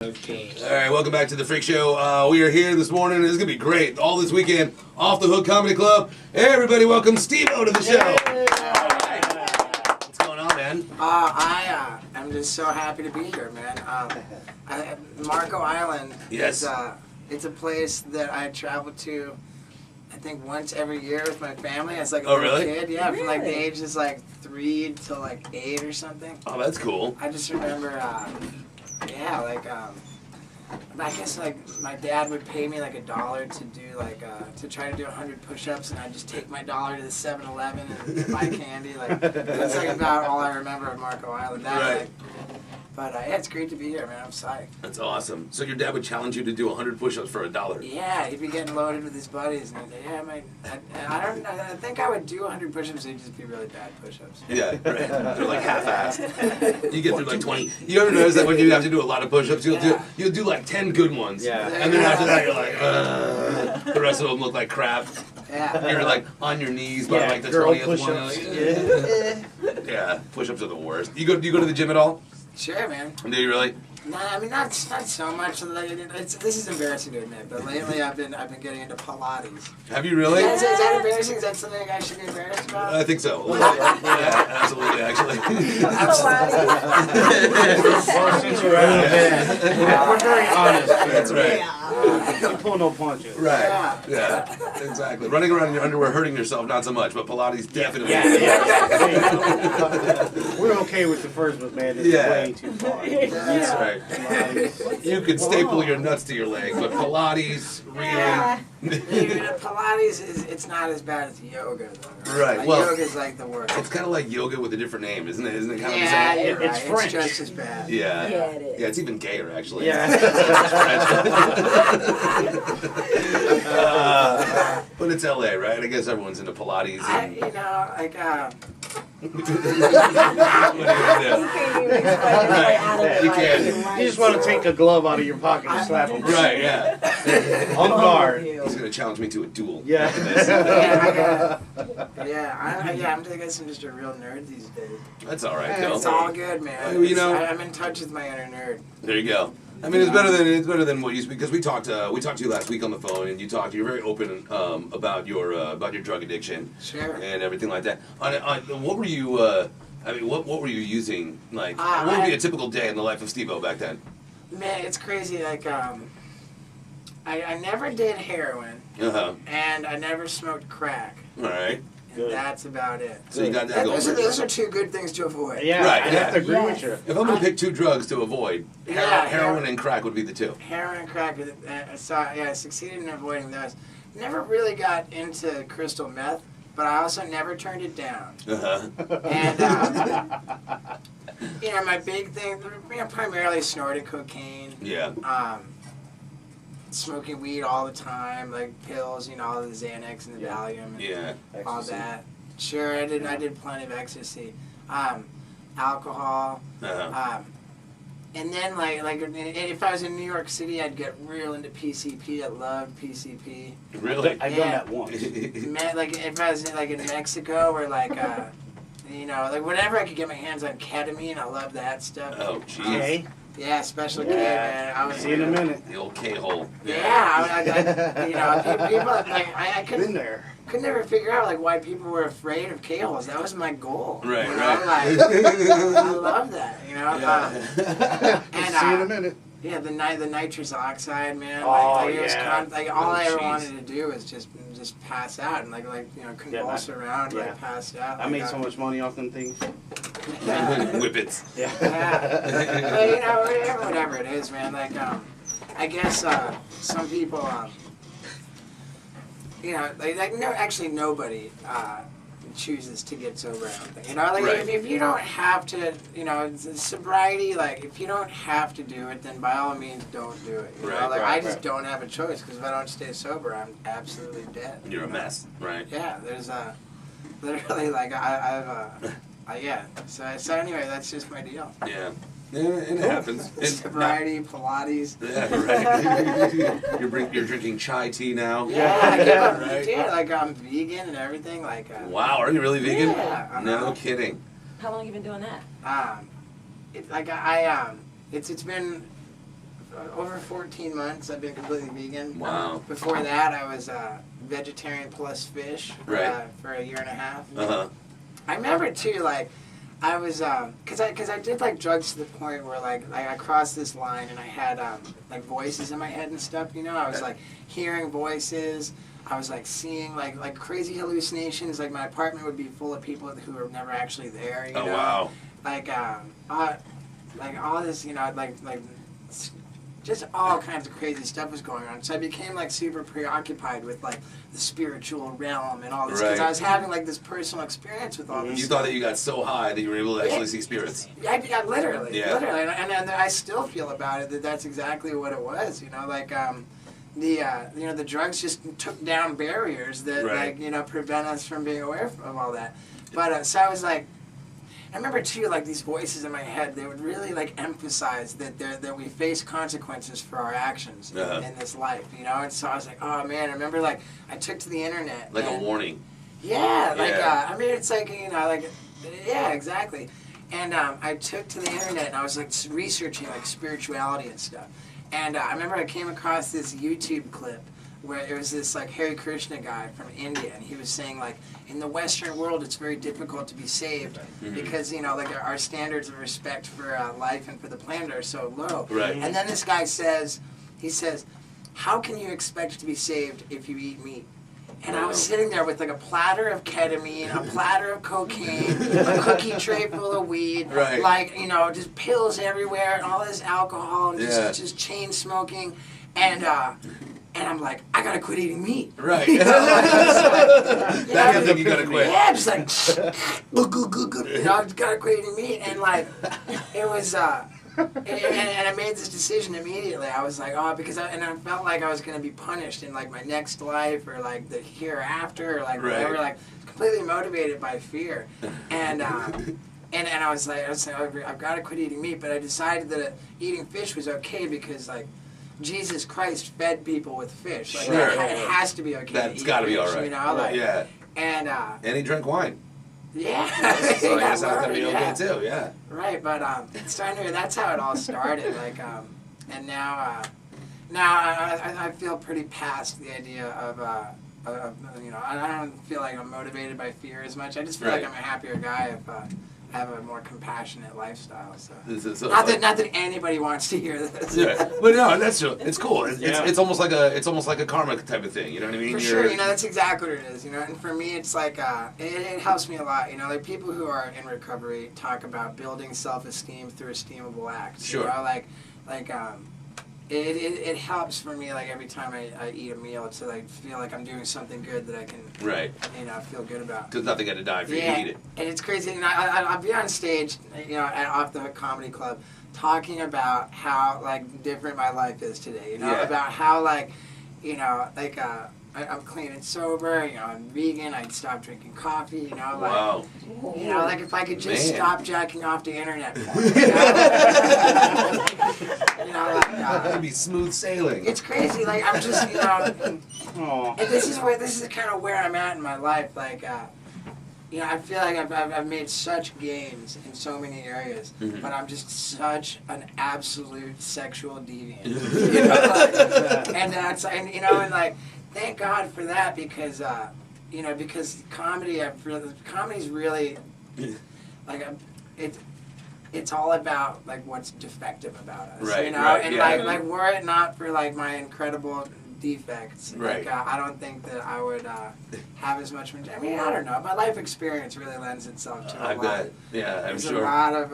Okay. All right, welcome back to the Freak Show. We are here this morning. This is going to be great. All this weekend, Off the Hook Comedy Club. Hey, everybody, welcome Steve-O to the show. What's going on, man? I'm just so happy to be here, man. Marco Island Yes. it's a place that I travel to, I think, once every year with my family. As like a Oh, little really? kid. Yeah, from like the Really? ages like 3 to like 8 or something. Oh, that's cool. I just remember, I guess like my dad would pay me like $1 to do like to try to do 100 push-ups, and I'd just take my $1 to the 7-Eleven and buy candy. Like that's like about all I remember of Marco Island. Right. But yeah, it's great to be here, man. I'm psyched. That's awesome. So your dad would challenge you to do 100 push-ups for $1. Yeah, he'd be getting loaded with his buddies, and he'd say, "Yeah, I think I would do 100 push-ups. They'd just be really bad push-ups." Yeah, right. They're like half-assed. You get through like 20. You ever notice that when you have to do a lot of push-ups, you'll do like 10 good ones. Yeah. And then after that, you're like, the rest of them look like crap. Yeah. You're like on your knees by like the girl 20th one. push-ups. Yeah, push-ups are the worst. Do you go to the gym at all? Sure, man. Do you really? Nah, I mean not so much. Like, this is embarrassing to admit, but lately I've been getting into Pilates. Have you really? Is that embarrassing? Is that something I should be embarrassed about? I think so. Yeah, absolutely, actually. Well, since you're out of bed, we're very honest. That's right. You pull no punches. Right. Yeah. Exactly. Running around in your underwear hurting yourself, not so much, but Pilates definitely. Yeah. We're okay with the first one, man. It's way too far. That's right. You could staple your nuts to your leg, but Pilates, really? Pilates it's not as bad as yoga, though. Right, Like, well, yoga's like the worst. It's kind of like yoga with a different name, isn't it? Isn't it kind of the Yeah, same? you're right. It's French. It's just as bad. Yeah. Yeah, it is. Yeah, it's even gayer, actually. Yeah. But it's LA, right? I guess everyone's into Pilates. And... What do you do? You can't. You just want to take a glove out of your pocket and slap him. Right, yeah. On guard. He's going to challenge me to a duel. Yeah. I guess I'm just a real nerd these days. That's all right, though. It's all good, man. Well, you know- I'm in touch with my inner nerd. There you go. I mean, it's better than what you, because we talked to you last week on the phone, and you're very open about your drug addiction, Sure. and everything like that. What were you? What were you using? Like, what would be a typical day in the life of Steve-O back then? Man, it's crazy. Like, I never did heroin, and I never smoked crack. All right. And that's about it. So you got that going. Those are two good things to avoid. Yeah, Right, I yeah. have to agree with you. If I'm going to pick two drugs to avoid, heroin and crack would be the two. Heroin and crack. I succeeded in avoiding those. Never really got into crystal meth, but I also never turned it down. And my big thing, primarily snorting cocaine. Yeah. Smoking weed all the time, like pills, all the Xanax and the Valium, and all that. Sure, I did plenty of ecstasy, alcohol, and then like if I was in New York City, I'd get real into PCP. I loved PCP. Really? I've done that once. Like if I was like in Mexico, or like like whatever I could get my hands on, ketamine. I love that stuff. Oh, jeez. Okay. Yeah, Special K, man. I was See you in a minute. The old K-hole. Yeah, people like I Been there. could never figure out like why people were afraid of K-holes. That was my goal. Right, right. right. I love that. And See you in a minute. yeah, the nitrous oxide, man. Oh, It was yeah. all I ever jeez. wanted to do was just pass out and convulse around, yeah. pass out. I made so much money off them things. Whippets. Yeah. But, whatever it is, man. Like, I guess some people, actually nobody chooses to get sober. Right. If you don't have to, sobriety. Like, if you don't have to do it, then by all means, don't do it. I just don't have a choice, because if I don't stay sober, I'm absolutely dead. You're a mess, right? Yeah, there's literally So anyway, that's just my deal. Yeah. Yeah, it happens. Sobriety, Pilates. Yeah, right. You're drinking chai tea now. Yeah, right. Dude, like I'm vegan and everything. Like. Wow, are you really vegan? Yeah. No kidding. How long have you been doing that? It's been over 14 months I've been completely vegan. Wow. Before that I was vegetarian plus fish for a year and a half. I remember too, like, I was, cause I did like drugs to the point where like I crossed this line and I had like voices in my head and stuff, you know. I was like hearing voices. I was like seeing like crazy hallucinations. Like my apartment would be full of people who were never actually there, you know. Wow. Like all this, you know, like just all kinds of crazy stuff was going on. So I became like super preoccupied with like the spiritual realm and all this because I was having like this personal experience with all this. You thought that you got so high that you were able to actually see spirits. Yeah, literally, and I still feel about it that's exactly what it was. You know, like the drugs just took down barriers that like you know prevent us from being aware of all that. But so I was like. I remember too, like these voices in my head, they would really like emphasize that we face consequences for our actions in this life, you know. And so I was like, oh man, I remember like I took to the internet, like a warning. Yeah, like I mean, it's like you know, like yeah, exactly. And I took to the internet and I was like researching like spirituality and stuff. And I remember I came across this YouTube clip where it was this like Hare Krishna guy from India, and he was saying like in the Western world it's very difficult to be saved because you know like our standards of respect for life and for the planet are so low. And then this guy says, how can you expect to be saved if you eat meat? And I was sitting there with like a platter of ketamine, a platter of cocaine, a cookie tray full of weed, like you know just pills everywhere, and all this alcohol, and just chain smoking, and I'm like, I gotta quit eating meat. Right. You know, that's the thing you gotta quit. Yeah, just like, you know, I gotta quit eating meat. And like, it was, and I made this decision immediately. I was like, oh, because I felt like I was gonna be punished in like my next life or like the hereafter or like whatever. Like, completely motivated by fear. And I was like, I've gotta quit eating meat. But I decided that eating fish was okay because like, Jesus Christ fed people with fish. Like, it has to be okay. That's got to be all right. You know, like, and he drank wine. Yeah. So I guess that's got to be okay too. Yeah. Right, but starting to, that's how it all started. Like, and now I feel pretty past the idea of you know, I don't feel like I'm motivated by fear as much. I just feel like I'm a happier guy if. Have a more compassionate lifestyle. So not that anybody wants to hear this. But no, that's it's cool. It's almost like a karma type of thing. You know what I mean? For sure, you know that's exactly what it is. You know, and for me, it's like it helps me a lot. You know, like people who are in recovery talk about building self-esteem through esteemable acts. Sure. You know, it helps for me like every time I eat a meal to like feel like I'm doing something good that I can you know feel good about. Because nothing had to die for you to eat it. And it's crazy. And I'll be on stage, you know, at Off the Hook Comedy Club, talking about how like different my life is today. You know, about how like, you know, like I'm clean and sober. You know, I'm vegan. I stopped drinking coffee. You know, like you know, like if I could just stop jacking off the internet. More, you know? You know, like, it'd be smooth sailing. It's crazy. Like I'm just, you know, and this is kind of where I'm at in my life. Like, you know, I feel like I've made such gains in so many areas, but I'm just such an absolute sexual deviant. You know, and you know, and like, thank God for that because, you know, because comedy's really, like, it's all about like what's defective about us, you know, and like were it not for like my incredible defects, like I don't think that I would have as much. I mean, I don't know. My life experience really lends itself to a lot. I'm sure. A lot of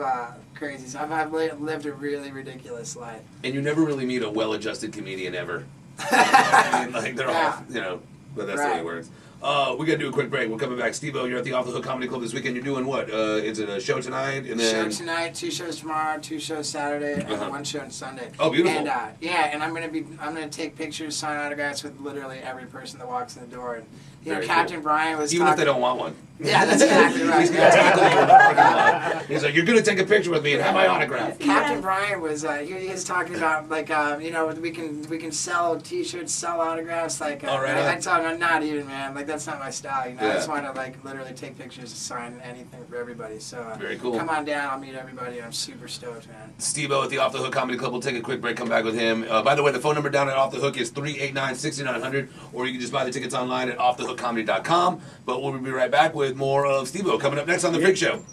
crazy stuff. I've lived a really ridiculous life. And you never really meet a well-adjusted comedian ever. I mean, like they're all, you know, but that's the way it works. We gotta do a quick break. We're coming back. Steve-O, you're at the Off the Hook Comedy Club this weekend. You're doing what? Is it a show tonight? And then... Show tonight, 2 shows tomorrow, 2 shows Saturday, and 1 show on Sunday. Oh, beautiful. And and I'm gonna take pictures, sign autographs with literally every person that walks in the door. And You know, Very Captain cool. Brian was Even if they talking- don't want one. Yeah, that's exactly right. He's gonna tackle you in the parking lot. He's like, "You're gonna take a picture with me and have my autograph." Captain Brian was he was talking about like you know, we can sell T-shirts, sell autographs. Like Oh, right I on. told him, I'm not even, man. Like that's not my style. You know, I Yeah. just want to like literally take pictures, sign anything for everybody. So Very cool. Come on down, I'll meet everybody. I'm super stoked, man. Steve-O at the Off the Hook Comedy Club. We'll take a quick break, come back with him. By the way, the phone number down at Off the Hook is 389-6900, or you can just buy the tickets online at offthehookcomedy.com. But we'll be right back with more of Steve-O coming up next on The Freak Show.